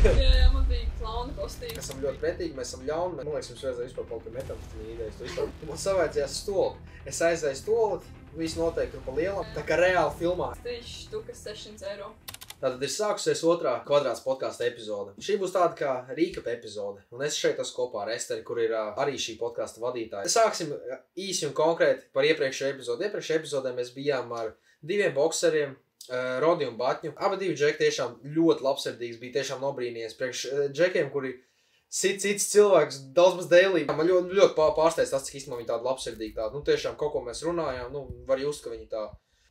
Jā, man bija klauna kostīms. Mēs esam ļoti pretīgi, mēs esam ļauni. Man liekas, mums vajadzēja vispār kaut kā metamfetamīnu idejas. Man savaidzījās stoli. Es aizēju stoli, viss noteikti pa lielam. Tā kā reāli filmā. 3 štukas 600 eiro. Tātad ir sākusies otrā kvadrāts podkāsta epizode. Šī būs tāda kā recap epizode. Un es šeit esmu kopā ar Esteri, kur ir arī šī podkāsta vadītāja. Sāksim īsi un konkrēti par iepriekšējo epizodi. Iepriekšējā epizodē mēs bijām ar 2 bokseriem, Rodi un Batņu. Abi 2 džeki tiešām ļoti labsirdīgs, bija tiešām nobrīnījies priekš džekiem, kuri cits cilvēks daudz maz daily. Man ļoti pārsteidz tas, cik īstenībā viņi tādi labsirdīgi tādi. Nu tiešām kaut ko mēs runājām, nu var just, ka viņi tā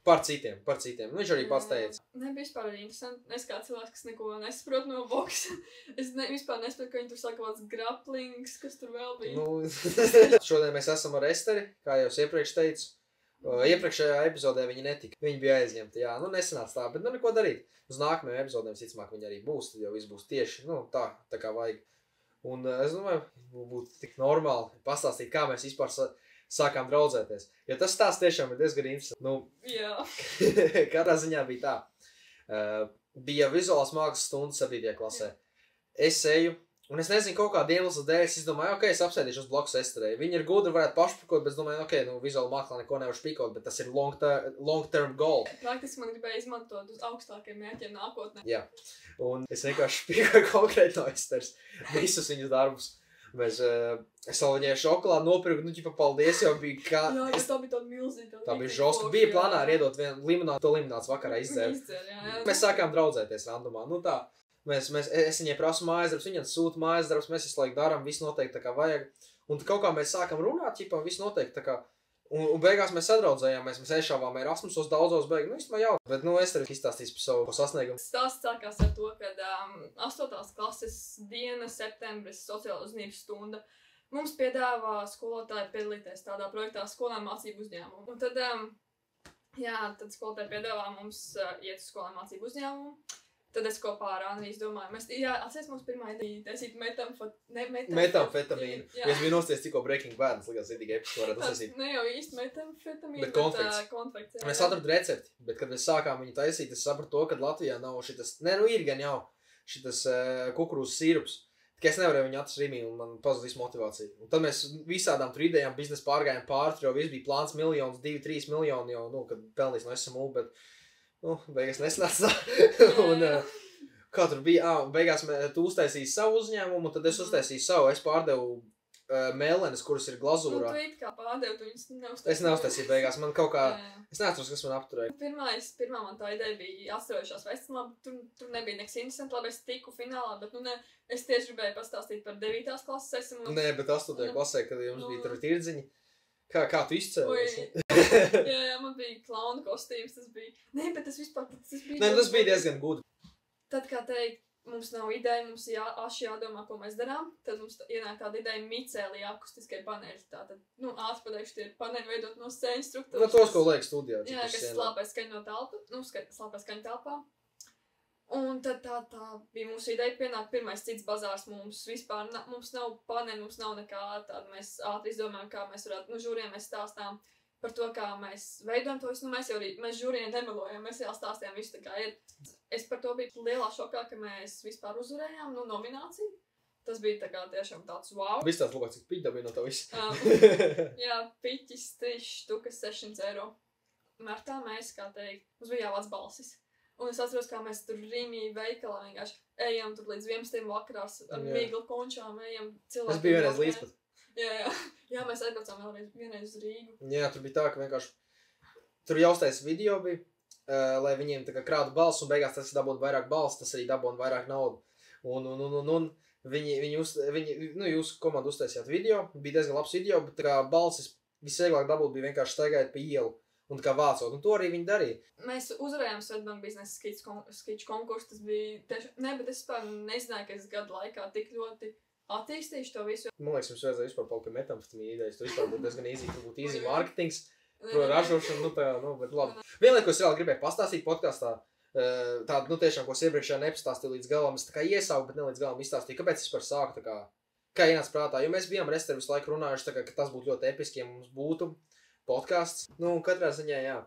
par citiem. Nu, viņš arī pats teica. Nebija vispār arī interesanti. Es kā cilvēks, kas neko nesaprot no boksa. Es vispār nesaprotu, ka viņi tur saka kāds graplings, kas tur vēl bija. Nu, šodien mēs esam ar Esteri, kā jau es iepriekš teicu. Iepriekšējā epizodē viņi netika. Viņi bija aizņemti, jā. Nu, nesanāca tā, bet nu neko darīt. Uz nākamajām epizodēm, cicamāk, viņi arī būs, tad jau viss būs tieši, nu, tā kā vajag. Un es domāju, būtu tik normāli pastāstīt, kā mēs vispār sākām draudzēties. Jo tas stāsts tiešām ir diezgan interesants. Nu, jā. Katrā ziņā bija tā. Bija vizuālās mākslas stundas 7. klasē. Es eju. Un es nezinu, kaut kādu iemeslu dēļ, es domāju, ok, es apsēdīšos blakus Esterei. Viņi ir gudri, varētu pašpikot, bet es domāju, ok, nu, vizuāli māklā neko nevar špikot, bet tas ir long term goal. Praktiski man gribēja izmantot uz augstākiem mērķiem nākotnē. Jā, un es vienkārši špikoju konkrēti no Esteras visus viņas darbus. Es vēl viņai šokolādu nopirku, nu, ķipa, paldies, jau bija kā... Jā, tā bija tāda milzīga. Tā bija žoska. Bija plānā arī iedot vienu limonādu, to limonāds vakarā izdzēru. Mēs sākām draudzēties randumā, nu tā. Es viņai prasu mājasdarbs, viņai sūta mājasdarbs, mēs visu laiku darām, viss noteikti tā kā vajag. Un kaut kā mēs sākam runāt, ķipā, viss noteikti tā kā. Un beigās mēs sadraudzējāmies, mēs ešāvām Erasmusos daudzos beigās. Nu, īstenībā jau. Bet, nu, es arī izstāstīšu par savu sasniegumu. Stāsts sākās ar to, kad 8. klases diena, septembris, sociāla uzmanības stunda. Mums piedāvā skolotāji piedalīties tādā projektā skolā mācību uzņēmumu. Un tad, tad skolotāji piedāvā mums iet uz skolā mācību uzņēmumu. Tad es kopā ar Anrīs domāju, atceries mums pirmā ideja taisīt metamfetamīnu. Es biju nosties tikko Breaking Bad, likās itīgi episki varētu uztaisīt. Ne jau īsti metamfetamīnu, bet konflikts. Mēs atradu recepti, bet kad mēs sākām viņu taisīt, es sapratu to, ka Latvijā nav šitas, ir gan jau šitas kukurūzas sīrups. Tikai es nevarēju viņu atrast Rīmī un man pazudīs motivācija. Un tad mēs visādām tur idejām biznesa pārgājām pāri, jo viss bija plāns miljonus, 2-3 miljoni jau, nu, kad pelnīs no SMU, bet nu, beigās nesnāca. Un kā tur bija? Beigās tu uztaisīji savu uzņēmumu, tad es uztaisīju savu. Es pārdevu mēlenes, kuras ir glazūrā. Nu, tu it kā pārdevu, tu viņus neuztaisīji. Es neuztaisīju beigās. Man kaut kā... Es neatceros, kas man apturēja. Pirmā man tā ideja bija atsevišķās vests. Labi, tur nebija nekas interesanti. Labi, es tiku finālā, bet nu ne... Es tieši gribēju pastāstīt par 9. klases esmu. Nē, bet 8. klasē, kad jums bija tur tirdziņi. Kā tu izcēlies? Jā, man bija klauna kostīms, tas bija. Nē, bet tas vispār, tas bija... Nē, tas bija diezgan gudri. Tad, kā teikt, mums nav ideja, mums jādomā, ko mēs darām. Tad mums ienāk tāda ideja micēlī akustiskai paneļi. Tātad, nu, ātrpateikšu, tie ir paneļi veidot no sēņu struktūras. No tos, ko liek studijā. Jā, kas slāpē skaņu no telpa, nu, slāpē skaņu telpā. Un tad tā bija mūsu ideja, pienāk pirmais cits bazārs mums vispār, mums nav paneļi, mums nav nekā tāda, mēs ātri izdomājam, kā mēs varētu, nu, žūrijiem mēs stāstām par to, kā mēs veidojam to visu, nu, mēs žūrijiem nemelojam, mēs jau stāstījām visu, tā kā ir. Es par to biju lielā šokā, ka mēs vispār uzvarējām, nu, nomināciju. Tas bija tā kā tiešām tāds wow. Viss tāds lūkā, cik piķi dabīja no tā visu. Jā, piķis 3 štukas 600 eiro. Martā mēs, kā teikt, mums bija jāvāc balsis. Un es atceros, kā mēs tur Rīmī veikalā vienkārši ejam tur līdz 11. vakarās ar mīglu končām, ejam cilvēku. Es biju vienreiz līdz pat. Jā, mēs aizbraucām vienreiz uz Rīgu. Jā, tur bija tā, ka vienkārši tur jāuztais video bija, lai viņiem tā kā krātu balsu, un beigās tas dabūtu vairāk balsu, tas arī dabūtu vairāk naudu. Un viņi, jūs komandu uztaisījāt video, bija diezgan labs video, bet tā kā balsis visvieglāk dabūt bija vienkārši staigājot pa ielu. Un kā vācot, un to arī viņi darīja. Mēs uzvarējām Svetbank biznesa skiču konkursu, tas bija tieši... Ne, bet es vispār nezināju, ka es gadu laikā tik ļoti attīstīšu to visu. Man liekas, mums vajadzēja vispār kaut kā metamfetamīnu idejas, tu vispār būtu diezgan easy, tur būtu easy marketings, pro ražošanu, nu tā, nu, bet labi. Vienlaik, ko es vēl gribēju pastāstīt podkastā, tādu, nu tiešām, ko es iepriekšējā nepastāstīju līdz galam, es tā kā iesauku, bet ne līdz galam izstāstīju, kāpēc es vispār sāku, tā kā ienāc prātā, jo mēs bijām ar Esteru visu laiku runājuši, tā kā, ka tas būtu ļoti episki, ja mums būtu podcasts. Nu, katrā ziņā, jā.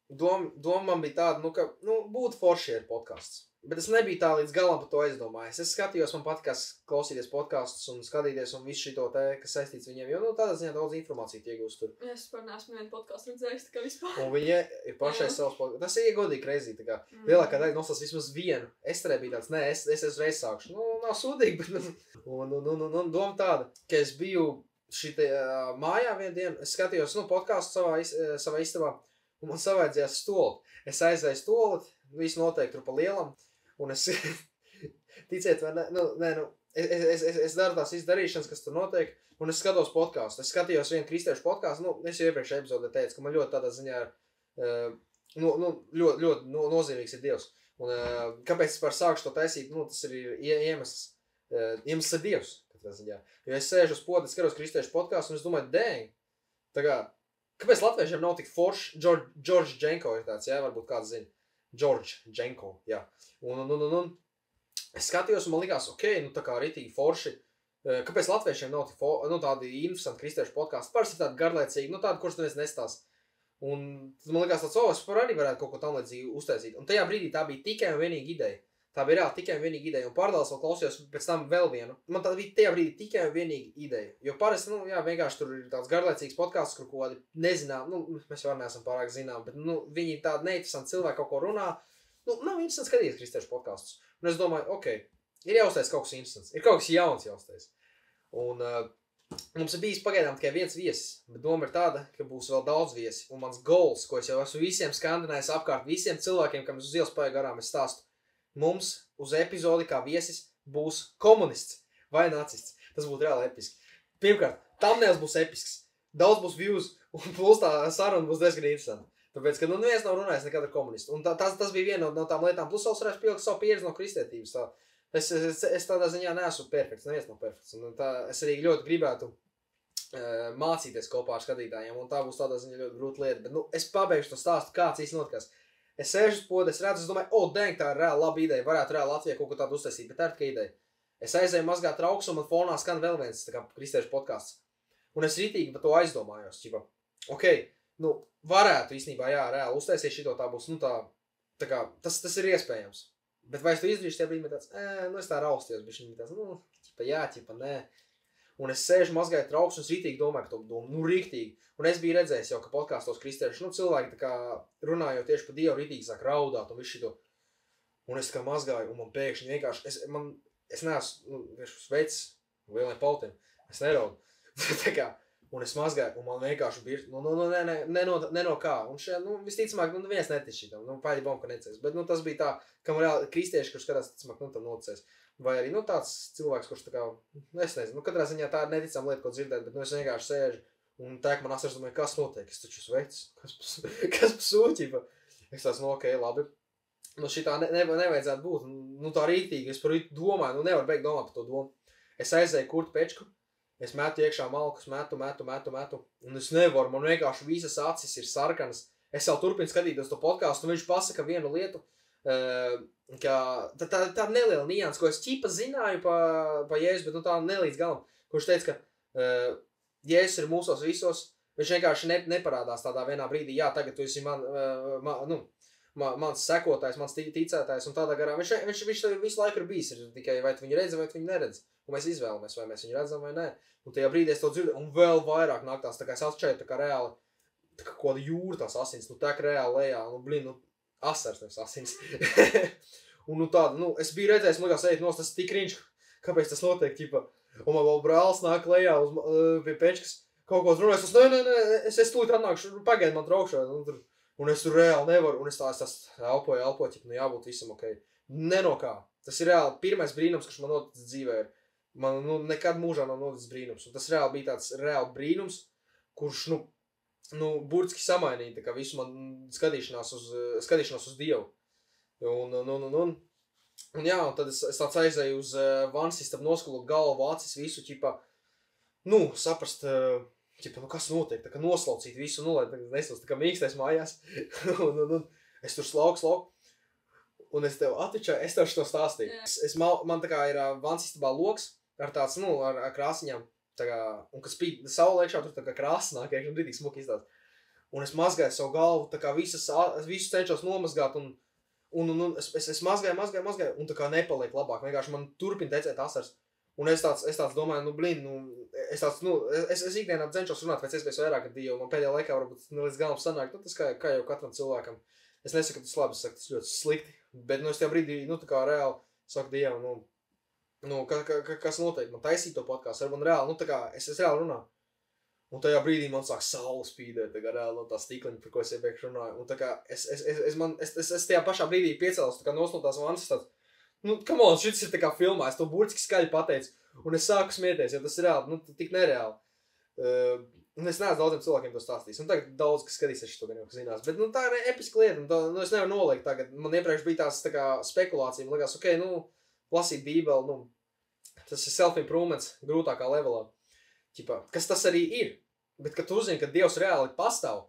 Doma man bija tāda, nu, ka, nu, būtu forši ir podcasts. Bet es nebiju tā līdz galam par to aizdomājies. Es skatījos, man patīkās klausīties podkastus un skatīties un visu šito te, kas saistīts viņiem, jo, tādā ziņā daudz informāciju iegūst tur. Es par neesmu nevienu podcastu redzējis, tā kā vispār. Un viņi ir pašai savs podkastus. Tas ir iegodīgi reizī, tā kā lielākā daļa noslas vismaz vienu. Esterē bija tāds, es uzreiz sākšu. Nav sūdīgi, bet, un doma tāda, ka es biju šitie mājā vienu dienu, es skatījos, podkastu savā istabā, un man savaidzījās stoli. Es aizēju stoli, visu noteikti tur pa lielam. Un es, ticiet vai ne, es daru tās izdarīšanas, kas tur notiek, un es skatos podkāstu. Es skatījos vienu kristiešu podkāstu, es jau iepriekšējā epizodē teicu, ka man ļoti tādā ziņā ļoti nozīmīgs ir Dievs. Un kāpēc es par sākšu to taisīt, tas ir iemesls ir Dievs, katrā ziņā. Jo es sēžu uz poda, skatos kristiešu podkāstu, un es domāju, dēļ, tā kā, kāpēc latviešiem nav tik forši, George Jenko ir tāds, jā, varbūt kāds zina. George Jenko, jā. Un es skatījos, un man likās, tā kā ritīgi forši. Kāpēc latviešiem nav tādi interesanti kristiešu podkāsti? Parasti ir tādi garlaicīgi, tādi, kurus neviens nestās. Un tad man likās tāds, es arī varētu kaut ko tam līdzīgi uztaisīt. Un tajā brīdī tā bija tikai un vienīgi ideja. Tā bija reāli tikai un vienīgi ideja. Un pārdēlis vēl klausījos pēc tam vēl vienu. Man tā bija tajā brīdī tikai un vienīgi ideja. Jo parasti, vienkārši tur ir tāds garlaicīgs podkāsts, kur kaut kādi nezinām, mēs jau neesam pārāk zinām, bet, viņi tādi neinteresanti cilvēki kaut ko runā. Nav interesanti skatīties kristiešu podkastus. Un es domāju, ir jāuztais kaut kas interesants. Ir kaut kas jauns jāuztais. Un mums ir bijis pagaidām tikai viens viesis. Bet doma ir tāda, ka būs vēl daudz viesi. Un mans goals, ko es jau esmu visiem skandinājis apkārt, visiem cilvēkiem, kam es uz ielas paiet garām, es stāstu. Mums uz epizodi kā viesis būs komunists vai nacists. Tas būtu reāli episki. Pirmkārt, thumbnails būs episks. Daudz būs views un plus tā saruna būs diezgan interesanta. Tāpēc, ka neviens nav runājis nekad ar komunistu. Un tas bija viena no tām lietām. Plus vēl varēs pielikt savu pieredzi no kristietības. Es tādā ziņā neesmu perfekts. Neviens nav perfekts. Un es arī ļoti gribētu mācīties kopā ar skatītājiem. Un tā būs tādā ziņā ļoti grūta lieta. Bet es pabeigšu to stāstu, kāds īsti notikās. Es sēžu uz poda, es redzu, es domāju, dang, tā ir reāli laba ideja. Varētu reāli Latvijā kaut ko tādu uztaisīt. Bet tā ir tikai ideja. Es aizēju mazgāt trauks un man fonā skan vēl viens kristiešu podcasts. Un es ritīgi par to aizdomājos. Ķipa, varētu īstenībā, jā, reāli uztaisīt šito, tā būs, tā kā, tas ir iespējams. Bet vai es to izdarīšu, tie brīdī tāds, es tā raustījos, bet viņi tāds, ķipa, nē. Un es sēžu mazgāju trauks un es rītīgi domāju par to domu, rīktīgi. Un es biju redzējis jau, ka podkāstos kristieši, cilvēki tā kā runājot tieši par Dievu, rītīgi sāk raudāt un visu šito. Un es tā kā mazgāju un man pēkšņi vienkārši, es neesmu, veids lieliem pautiem, es neraudu. Tā kā, un es mazgāju un man vienkārši bija, ne no kā. Un šeit, visticamāk, viens netic šitam, paļi bomba, ka necēs. Bet, tas bija tā, kam reāli kristieši, kurš skatās, ticamāk, tam nocēs. Vai arī, tāds cilvēks, kurš tā kā, es nezinu, katrā ziņā tā ir neticama lieta, ko dzirdēt, bet, es vienkārši sēžu un tēk man asars, domāju, kas notiek, es taču sveic, kas pasūķība. Es tās, labi, šitā nevajadzētu būt, tā rītīgi, es par rītu domāju, nevaru beigt domāt par to domu. Es aizēju kurtu pečku, es metu iekšā malkus, metu, un es nevaru, man vienkārši visas acis ir sarkanas. Es jau turpinu skatīties to podcastu, un viņš pasaka vienu lietu, ka tā neliela nianses, ko es ķipa zināju pa Jēzu, bet tā nelīdz galam, kurš teica, ka Jēzus ir mūsos visos, viņš vienkārši neparādās tādā vienā brīdī, jā, tagad tu esi mans sekotājs, mans ticētājs un tādā garā. Viņš visu laiku ir bijis, ir tikai vai tu viņu redzi, vai tu viņu neredzi. Un mēs izvēlamies, vai mēs viņu redzam vai nē. Un tajā brīdī es to dzirdu, un vēl vairāk nāk tās, tā kā es atšķēju, tā kā reāli, tā kā kāda jūra tās asins, tek reāli lejā, asars nevis asins. Un tāda, es biju redzējis, man liekas, tas ir tik riņš, kāpēc tas notiek, ķipa. Un man vēl brālis nāk lejā pie pečkas, kaut ko runājas, es tūlīt atnākšu, pagaidi man traukšā, un es tur reāli nevaru, un es elpoju, jābūt visam ok. Nenokā. Tas ir reāli pirmais brīnums, kurš man noticis dzīvē ir. Man nekad mūžā nav noticis brīnums, un tas reāli bija tāds reāli brīnums, kurš, burtiski samainīja, tā kā visu man skatīšanās uz Dievu. Un jā, un tad es tāds aizēju uz vannas istabu, noskalot galvu, acis, visu, saprast, kas notiek, tā kā noslaucīt visu, lai nestos tā kā mīkstais mājās. un es tur slauku, un es tev atvičāju, es tev šo stāstīju. Man tā kā ir vannas istabā loks ar tāds, ar krāsiņām, tā kā, un kad spīd saule iekšā, tur tā kā krāsa nāk, un rītīgi smuki izdās. Un es mazgāju savu galvu, tā kā visu cenšos nomazgāt, un un es mazgāju, un tā kā nepaliek labāk. Vienkārši man turpina tecēt asars. Un es tāds domāju, es ikdienā cenšos runāt pēc iespējas vairāk ar Dievu. Man pēdējā laikā varbūt līdz galam sanāk, tas kā jau katram cilvēkam. Es nesaku, ka tas labi, es saku, tas ļoti slikti. Bet, es tajā brīdī, tā kā reāli saku Dievam, kas notiek? Man taisīt to podkāstu, man reāli, tā kā es reāli runāju. Un tajā brīdī man sāk saule spīdēt, tā kā reāli no tā stikliņa, par ko es iepriekš runāju. Un tā kā es tajā pašā brīdī piecēlos, tā kā nosnotās vannas, tāds, come on, šis ir tā kā filmā, es to burtiski skaļi pateicu. Un es sāku smieties, jo tas ir reāli, tik nereāli. Un es neesmu daudziem cilvēkiem to stāstījis. Un tagad daudz, kas skatīsies šo gan jau zinās. Bet, tā ir episka lieta, un es nevaru noliekt tagad. Man iepriekš bija tās tā kā spekulācija, man likās, lasīt Bībeli, tas ir self-improvements grūtākā levelā. Ķipā, kas tas arī ir. Bet, kad tu uzzini, ka Dievs reāli pastāv,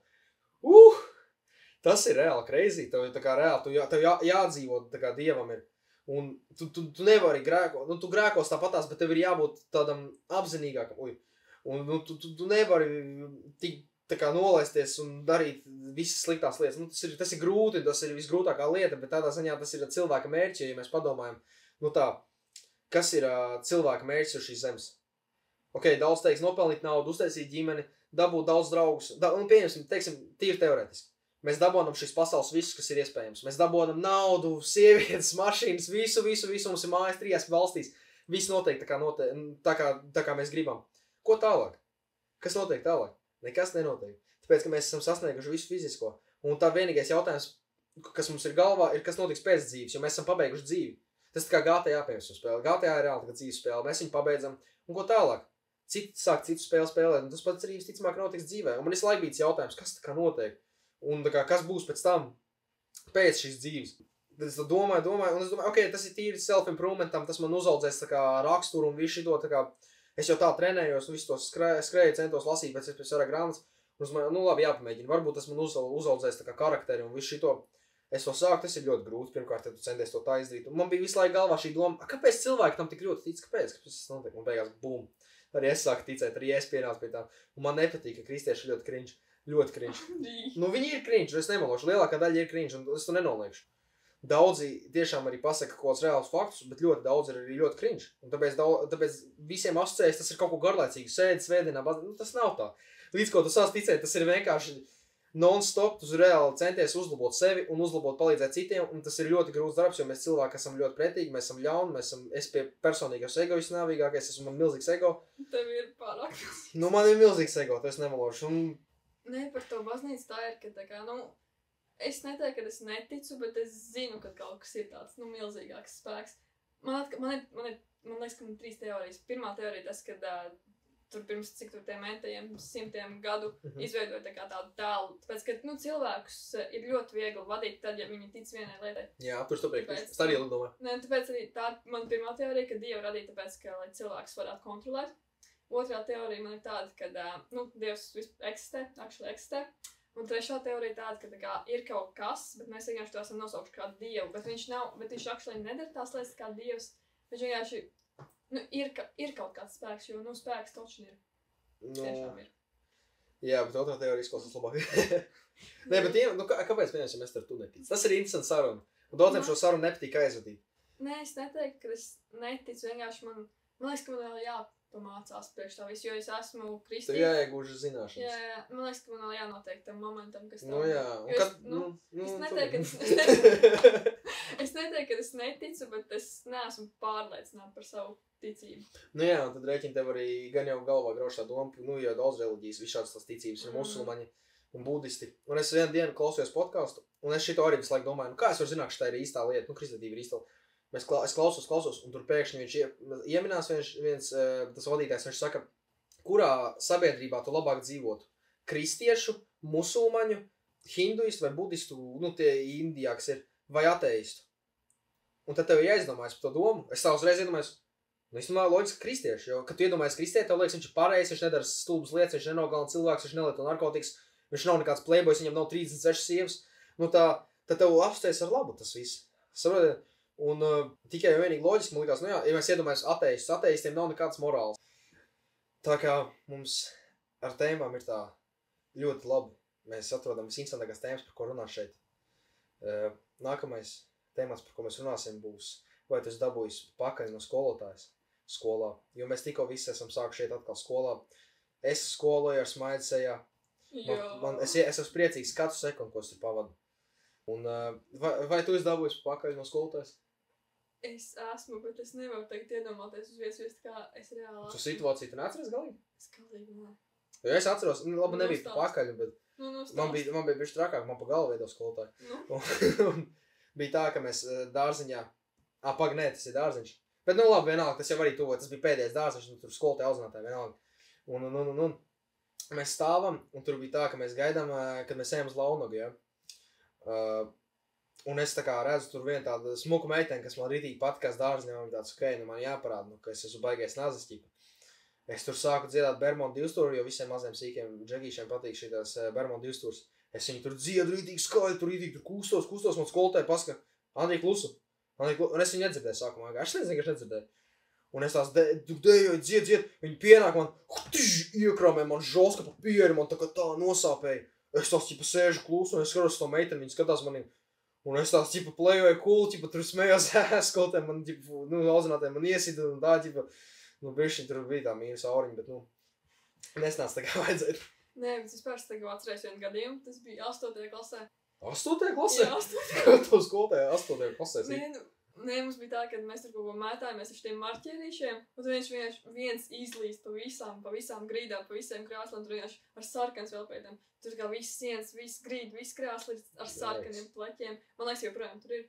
tas ir reāli crazy. Tev tā kā reāli, tev jādzīvo tā kā Dievam ir. Un tu nevari grēkot, tu grēkos tāpatās, bet tev ir jābūt tādam apzinīgākam. Un tu nevari tik tā kā nolaisties un darīt visas sliktās lietas. Tas ir grūti, tas ir visgrūtākā lieta, bet tādā ziņā tas ir cilvēka mērķis, ja mēs padomājam, kas ir cilvēka mērķis uz šīs zemes. Daudz teiks nopelnīt naudu, uztaisīt ģimeni, dabūt daudz draugus. Pieņemsim, teiksim, tīri teorētiski. Mēs dabonam šīs pasaules visus, kas ir iespējams. Mēs dabonam naudu, sievietes, mašīnas, visu. Mums ir mājas 3 valstīs. Viss notiek tā kā mēs gribam. Ko tālāk? Kas notiek tālāk? Nekas nenotiek. Tāpēc, ka mēs esam sasnieguši visu fizisko. Un tā vienīgais jautājums, kas mums ir galvā, ir, kas notiks pēc dzīves, jo mēs esam pabeiguši dzīvi. Tas tā kā GTA piemēram spēle. GTA ir reāli dzīves spēle. Mēs viņu pabeidzam. Un ko tālāk? Sāk citu spēli spēlēt, un tas pats arī visticamāk notiks dzīvē. Un man visu laiku bija jautājums, kas tā kā notiek? Un tā kā, kas būs pēc tam, pēc šīs dzīves? Tad es domāju, un es domāju, tas ir tīri self-improvementam, tas man uzaudzēs tā kā raksturu un visu šito, tā kā es jau tā trenējos, visu to skrēju, centos lasīt pēc vairāk grāmatas. Un es domāju, labi, jāpamēģina. Varbūt tas man uzaudzēs tā kā karakteri un visu šito. Es to sāku, tas ir ļoti grūti. Pirmkārt, tu centies to tā izdarīt. Un man bija visu laiku galvā šī doma, kāpēc cilvēki tam tik ļoti tic, kāpēc tas notiek? Un beigās, bum. Arī es sāku ticēt, arī es pienācu pie tā. Un man nepatīk, ka kristieši ļoti cringe. Ļoti cringe. Viņi ir cringe, es nemalošu. Lielākā daļa ir cringe, un es to nenoliekšu. Daudzi tiešām arī pasaka kaut kādus reālus faktus, bet ļoti daudz ir arī ļoti cringe. Un tāpēc visiem asociējas, tas ir kaut ko garlaicīgu. Sēdi svētdienā, tas nav tā. Līdz ko tu sāc ticēt, tas ir vienkārši non-stop, tu reāli centies uzlabot sevi un palīdzēt citiem, un tas ir ļoti grūts darbs, jo mēs cilvēki esam ļoti pretīgi, mēs esam ļauni, es pie personīgais egoists nāvīgākais, man milzīgs ego. Tev ir pārāk. Man ir milzīgs ego, to es nemalošu. Nē, par to baznīcu tā ir, ka tā kā, es neteiktu, ka es neticu, bet es zinu, ka kaut kas ir tāds, milzīgāks spēks. Man liekas, ka man 3 teorijas. Pirmā teorija tas, ka tur pirms cik tur tiem mentajiem 100 gadu izveidoja tā kā tādu tēlu. Tāpēc, ka cilvēkus ir ļoti viegli vadīt tad, ja viņi tic vienai lietai. Jā, tur stopēk, es tā arī domāju. Nē, tāpēc arī tā man pirmā teorija, ka Dievu radīja tāpēc, ka lai cilvēks varētu kontrolēt. Otrā teorija man ir tāda, ka Dievs eksistē. Un trešā teorija tāda, ka tā kā ir kaut kas, bet mēs vienkārši to esam nosaukuši kā Dievu. Bet viņš actually nedara tās lietas kā Dievs. Viņš vienkārši ir kaut kāds spēks, jo spēks taču ir. Tiešām ir. Jā, bet otrā teorija izklausās labāk. Nē, bet kāpēc mēs ar tu netici? Tas ir interesants saruna. Un daudziem šo sarunu nepatīk aizvadīt. Nē, es neteiktu, ka es neticu. Vienkārši man liekas, ka man vēl jāpamācās priekš tā visu, jo es esmu kristīga. Tev jāiegūž zināšanas. Jā, man liekas, ka man vēl jānotiek tam momentam, kas tā. Es neteiktu, ka es neticu, bet es neesmu pārliecināta par savu ticību. Jā, un tad rēķini tev arī gan jau galvā grauž tā doma, jau daudz reliģijas, visādas tās ticības, ir musulmaņi un budisti. Un es vienu dienu klausījos podcastu, un es šito arī visu laiku domāju, kā es varu zināt, ka tā ir īstā lieta, kristietībā ir īstā lieta. Es klausos, un tur pēkšņi viņš ieminās viens tas vadītājs, viņš saka, kurā sabiedrībā tu labāk dzīvotu? Kristiešu, musulmaņu, hinduistu vai budistu, tie Indijā, kas ir, vai ateistu? Un tad tev ir jāizdomājas par to domu. Es tā uzreiz iedomājos, es domāju, loģiski kristieši, jo, kad tu iedomājies kristieti, tev liekas, viņš ir pareizs, viņš nedara stulbas lietas, viņš nenogalina cilvēks, viņš nelieto narkotikas, viņš nav nekāds playboys, viņam nav 36 sievas. Tad tev apstājas ar labu tas viss. Saprotiet? Un tikai vienīgi loģiski, man likās, ja mēs iedomājamies ateistiem nav nekāds morāls. Tā kā mums ar tēmām ir tā ļoti labi. Mēs atrodam visinteresantākās tēmas, par ko runāt šeit. Nākamais temats, par ko mēs runāsim, būs, vai tu esi dabūjis pakaļ no skolotājas skolā. Jo mēs tikko visi esam sākuši iet atkal skolā. Es skoloju ar smaidu sejā. Es esmu priecīgs katru sekundi, ko es tur pavadu. Un vai tu esi dabūjis pakaļ no skolotājas? Es esmu, bet es nevaru tagad iedomāties uz vietas, kā es reāli esmu. Tu situāciju tu neatceries galīgi? Es galīgi nē. Jo es atceros, labi nebija pakaļ, bet man bija bišķi trakāk, man pa galvu viedo skolotāju. Un bija tā, ka mēs dārziņā, nē, tas ir dārziņš. Bet labi, vienalga, tas jau arī tuvo, tas bija pēdējais dārziņš, un tur skolotāja audzinātāja vienalga. Un mēs stāvam, un tur bija tā, ka mēs gaidām, kad mēs ejam uz Launogu, ja. Un es tā kā redzu tur vienu tādu smuku meiteni, kas man rītīgi patikās dārziņā, un tāds, man jāparāda, ka es esmu baigais nazišķipa. Es tur sāku dziedāt Bermudu divstūri, jo visiem maziem sīkiem džekīšiem patīk šitās Bermudu divstūrs. Es viņu tur dziedu rītīgi skaļi, tur rītīgi tur kustos, man skolotāji pasaka, Andrija klusu. Un es viņu nedzirdēju sākumā, es nezinu, ka es nedzirdēju. Un es tās dejoju, dzied, viņi pienāk man, iekrāmē man žoska pa pieri, man tā kā tā nosāpēja. Es tās ķipa sēžu klusu, un es skatos to meiteni, viņi skatās manī. Un es tās ķipa plejoju cool, ķipa tur smējos skolotēm, man ķipa, audzinātēm man iesita, un tā ķipa, bišķi tur bija tā mīnus auriņa, bet, nesnāc tā kā vajadzētu. Nē, bet es pārst tagad atcerēs vienu gadījumu, tas bija 8. klasē. 8. klasē? Jā, 8. Kā tu skolotāji 8. klasē? Nē, mums bija tā, ka mēs tur kaut ko mētājāmies ar šiem marķierīšiem, un tur viens izlīst pa visām grīdām, pa visiem krāsliem, tur vienkārši ar sarkans vēl pēdām. Tur kā viss sienas, viss grīd, viss krāslis ar sarkaniem pleķiem. Man liekas, joprojām tur ir.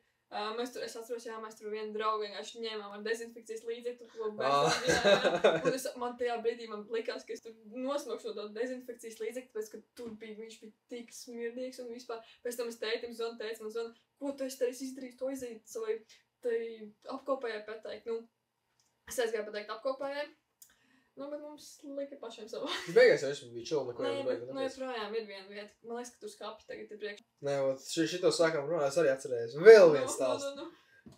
Es atceros, mēs tur vienu draugu vienkārši ņēmām ar dezinfekcijas līdzekli, ko bērns. Un man tajā brīdī man likās, ka es tur nosmokšu to dezinfekcijas līdzekli, tāpēc, ka viņš bija tik smirdīgs un vispār. Pēc tam es tētim zvanu, ko tu esi izdarījis, to izdarīt savai apkopējai pateikt. Es aizgāju pateikt apkopējai. Bet mums lika pašiem savā. Beigās jau esmu bija čili, neko jau beigās. Joprojām ir viena vieta. Man liekas, ka tur skapji tagad ir priekš. Nē, šito sākām runāt, es arī atcerējos. Vēl viens stāsts.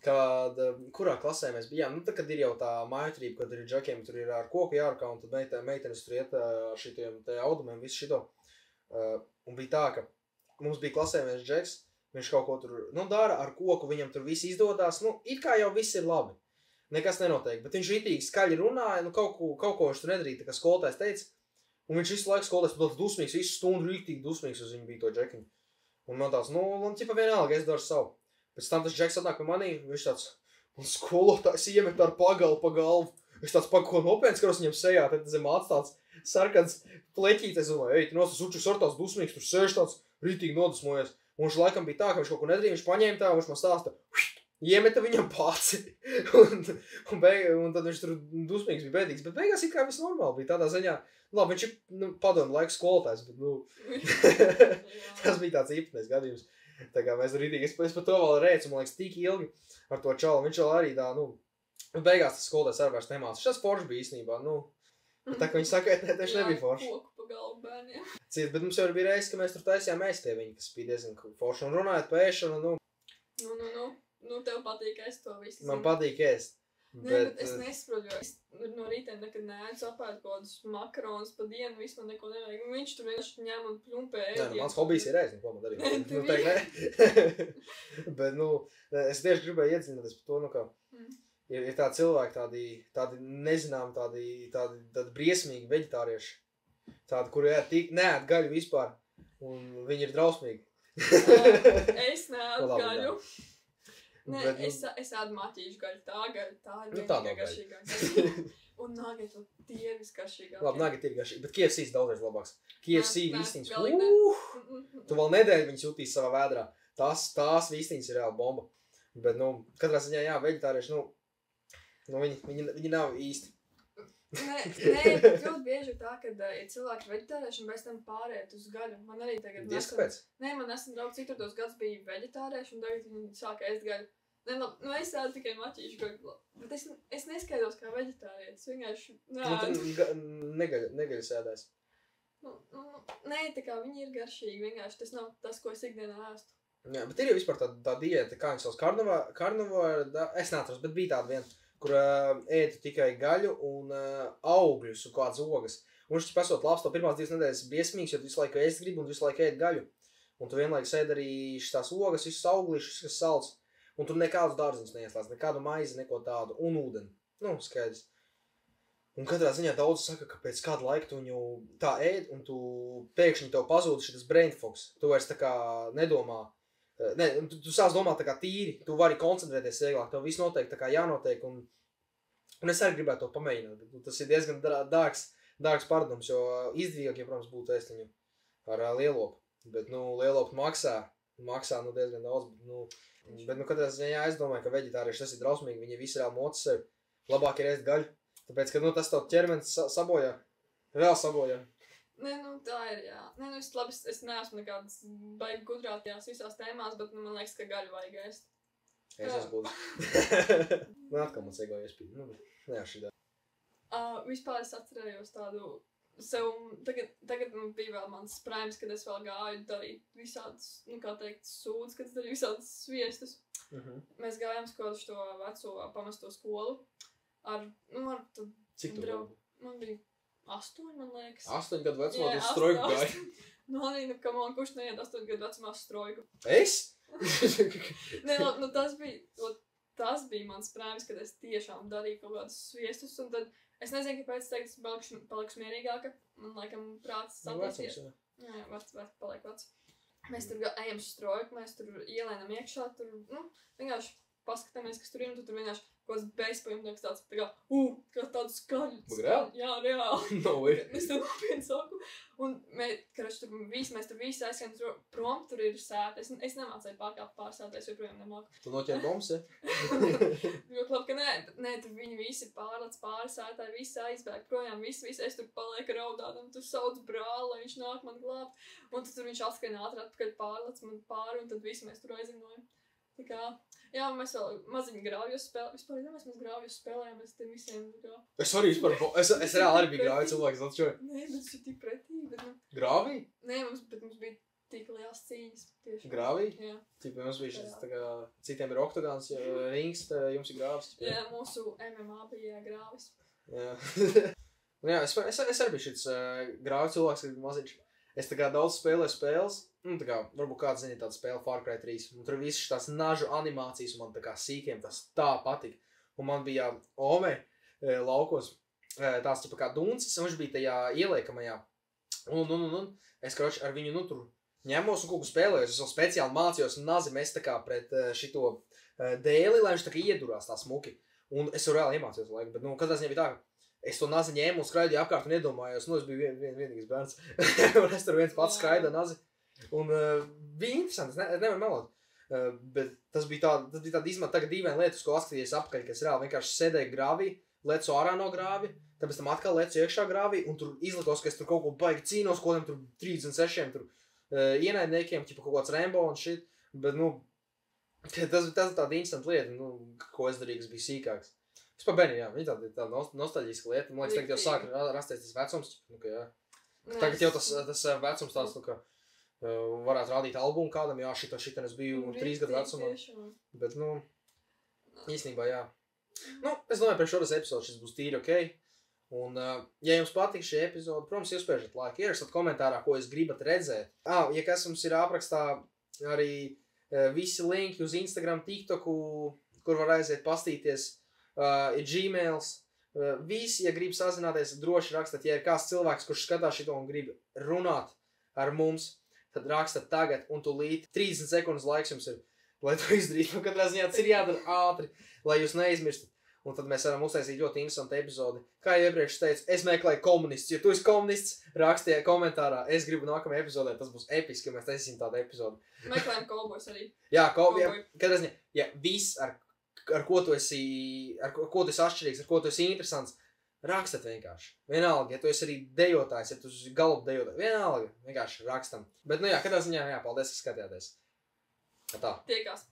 Kad, kurā klasē mēs bijām, tad, kad ir jau tā mājutrība, kad ir džekiem, tur ir ar koku jārkā, un tad meitenes tur iet ar šitiem te audumiem, visu šito. Un bija tā, ka mums bija klasē viens džeks, viņš kaut ko tur, dara ar koku, viņam tur viss izdodās, it kā jau viss ir labi. Nekas nenotiek, bet viņš rītīgi skaļi runāja, kaut ko viņš tur nedarīja, tā kā skolotājs teica, un viņš visu laiku skolotājs bija dusmīgs, visu stundu rītīgi dusmīgs uz viņu bija to džekiņu. Un man tāds, ķipa vienalga, es daru savu. Pēc tam tas džeks atnāk pie manī, viņš tāds, un skolotājs iemet ar pagalu pa galvu. Es tāds ko nopietns, karos viņam sejā, tad zem tāds sarkans pleķītes, es domāju, tu nosas učus ar tās dusmīgs, tur sēž tāds rītīgi nodusmojies. Un viņš laikam bija tā, ka viņš kaut ko nedarīja, viņš paņēma tā, viņš man stāsta, iemeta viņam pāci, un tad viņš tur dusmīgs bija bēdīgs, bet beigās it kā viss normāli bija tādā ziņā. Labi, viņš ir padomu laiku skolotājs, bet, tas bija tāds īpatnējs gadījums. Tā kā mēs rītīgi, es par to vēl reicu, man liekas, tik ilgi ar to čalu, viņš vēl arī tā, beigās tas skolotājs arī vairs nemāca. Šis forši bija īstenībā, tā kā viņi saka, tieši nebija forši. Koku pa galvu bērniem. Bet mums jau bija reizes, ka mēs tur taisījām ēst pie viņa, kas bija diezgan forši, un runājot pa ēšanu, tev patīk ēst to visu. Man patīk ēst. Bet es nesaprotu, jo es no rītiem nekad neēdu apēdu kaut kādus makaronus pa dienu, visu man neko nevajag. Viņš tur vienkārši ņem un plumpē ēdienu. Mans hobijs ir ēst, neko man darīt. Bet, es tieši gribēju iedziļināties par to, ka ir tādi cilvēki, tādi nezinām, tādi briesmīgi veģetārieši. Tādi, kuri neēd gaļu vispār, un viņi ir drausmīgi. Es neēdu gaļu. Nē, es ēdu maķīšu gaļu, tā ir vienīgā garšīgākā. Un nugget, tie ir visgaršīgākie. Labi, nugget ir garšīgi, bet KFC daudzreiz labāks. KFC vistiņas, tu vēl nedēļu viņas jutīs savā vēdrā. Tās vistiņas ir reāli bomba. Bet, katrā ziņā, jā, veģetārieši, viņi nav īsti. Nē, bet ļoti bieži tā, kad ir cilvēki veģetārieši un pēc tam pāriet uz gaļu. Man arī tagad man nesen draugs citurdos gads bija veģetārieši un tagad viņi sāka ēst gaļu. Es ēdu tikai maķīšu gaļu, bet es neskaidros kā veģetārietis, vienkārši negaļas ēdēs. Nē, tā kā viņi ir garšīgi, vienkārši tas nav tas, ko es ikdienā ēstu. Jā, bet ir jau vispār tā diēta, kā viņi savs karnivora, es neatceros, bet bija tāda viena, kur ēdu tikai gaļu un augļus un kādas ogas. Un viņš pasot labs, to pirmās 2 nedēļas briesmīgs, jo tu visu laiku ēst gribi un visu laiku ēd gaļu. Un tu vienlaikus ēd arī šitās ogas, visus auglīšus, kas salds. Un tur nekādus dārziņus neieslēdz, nekādu maizi, neko tādu, un ūdeni. Nu, skaidrs. Un katrā ziņā daudz saka, ka pēc kāda laika tu viņu tā ēd, un tu pēkšņi tev pazūd šitas brain fogs. Tu vairs tā kā nedomā. Ne, tu sāc domāt tā kā tīri, tu vari koncentrēties vieglāk, tev viss noteikti tā kā jānotiek, un es arī gribētu to pamēģināt, bet tas ir diezgan dārgs paradums, jo izdevīgāk, ja, protams, būtu ēst viņu ar lielopu. Bet, lielopu maksā diezgan daudz, bet, katrā ziņā es domāju, ka veģetārieši tas ir drausmīgi, viņi visi reāli moc sevi. Labāk ir ēst gaļu. Tāpēc, ka, tas tev ķermenis sabojā. Vēl sabojā. Nē, tā ir, jā. Nē, es neesmu nekādas baigi gudrātajās visās tēmās, bet, man liekas, ka gaļu vajag ēst. Es esmu būtu. Atkal man sego iespīd. Neatšķirā. Vispār es atcerējos tādu sev, tagad man bija vēl mans spraims, kad es vēl gāju darīt visādas, kā teikt, sūdz, kad es darīju visādas sviestus. Mēs gājām skolas to veco pamesto skolu. Cik tu vēl? Man bija 8, man liekas. 8 gadu vecumā tu strojku gāji? Arī, kurš neiet 8 gadu vecumā strojku? Es? Nē, tas bija mans spraims, kad es tiešām darīju kaut kādus sviestus, un tad es nezinu, kāpēc teikt, es palikšu mierīgāka. Man laikam prāts satīsies. Jā, paliek vecs. Mēs tur ejam strojku, mēs tur ielēnam iekšā, tur, vienkārši paskatāmies, kas tur ir, un tu tur vienkārši kaut kāds bezpajumnieks tāds, kā tāds skaļu. Jā, reāli. No way. Es to nopietni saku. Un mēs tur visi aizskan prom, tur ir sēta. Es nemācēju pārkāpt pārsētā, es joprojām nemāku. Tu noķēri bombas, ja? Ļoti labi, ka nē, tur viņi visi pārlec pāri sētā, visi aizbēg projām, visi, es tur palieku raudāt, un tur sauc brāli, lai viņš nāk man glābt. Un tad tur viņš atskrien ātri atpakaļ pārlec man pāri, un tad visi mēs tur aizrinojam. Tā kā, jā, mēs vēl maziņi grāvjos spēlējām. Vispār, mēs grāvjos spēlējām, mēs tiem visiem, tā kā. Es arī vispār, es reāli arī biju grāvju cilvēks, atšķoju. Nē, bet tas ir tik pretīgi, bet, Grāvī? Nē, mums bija tik liels cīņas, tieši. Grāvī? Jā. Tipa, mums bija šis, tā kā, citiem ir oktagons, rings, jums ir grāvis. Jā, mūsu MMA bija grāvis. Jā. Jā, es arī biju šis grāvju cilvēks, kad maziņš. Es tā kā daudz spēlēju spēles, tā kā, varbūt kāds zina tādu spēli Far Cry 3, un tur viss tās nažu animācijas, un man tā kā sīkiem tas tā patika. Un man bija Ome laukos tās tipa kā duncis, un viņš bija tajā ieliekamajā. Un es, karoči, ar viņu, tur ņemos un kaut ko spēlējos, es vēl speciāli mācījos nazi mest tā kā pret šito dēli, lai viņš tā kā iedurās tā smuki. Un es jau reāli iemācījos laiku, bet, katrā ziņā bija tā, ka es to nazi ņēmu un skraidīju apkārt un iedomājos, es biju vienīgais bērns, un es tur viens pats skraidu nazi. Un bija interesanti, es nevaru melot. Bet tas bija tāda izmata tagad dīvaina lietas, ko atskatījies apakaļ, ka es reāli vienkārši sēdēju grāvī, lecu ārā no grāvi, tad pēc tam atkal lecu iekšā grāvī, un tur izlikos, ka es tur kaut ko baigi cīnos, kodiem tur 36 tur ienaidniekiem, ķipa kaut kāds Rambo un shit. Bet, tas tāda interesanta lieta, ko es darīju, kas bija sīkāks. Vispār bērni, jā, viņi tāda nostalģiska lieta. Man liekas, tagad jau sāk rasties tas vecums, ka jā. Tagad jau tas vecums tāds, ka varētu rādīt albumu kādam, jā, šitā es biju 3 gadu vecumā. Bet, īstenībā, jā. Es domāju, pēc šodas epizodes šis būs tīri ok. Un, ja jums patīk šī epizode, protams, iespēžat laiku, ierakstāt komentārā, ko jūs gribat redzēt. Ja kas mums ir aprakstā arī visi linki uz Instagram, TikToku, kur var aiziet pastīties. Ir Gmails, visi, ja grib sazināties, droši rakstat, ja ir kāds cilvēks, kurš skatās šito un grib runāt ar mums, tad rakstat tagad un tūlīt 30 sekundes laiks jums ir, lai to izdarītu. Katrā ziņā tas ir jādara ātri, lai jūs neizmirstat. Un tad mēs varam uztaisīt ļoti interesantu epizodi. Kā jau iepriekš teicu, es meklēju komunists. Ja tu esi komunists, rakstiet komentārā. Es gribu nākamajā epizodē, tas būs episki, ja mēs taisīsim tādu epizodi. Meklējam kolbojus arī. Jā, katrā ziņā, ja viss ar ko tu esi atšķirīgs, ar ko tu esi interesants, rakstat vienkārši. Vienalga, ja tu esi arī dejotājs, ja tu esi galop dejotājs, vienalga, vienkārši rakstam. Bet, katrā ziņā, paldies, ka skatījāties. Tā. Tiekās.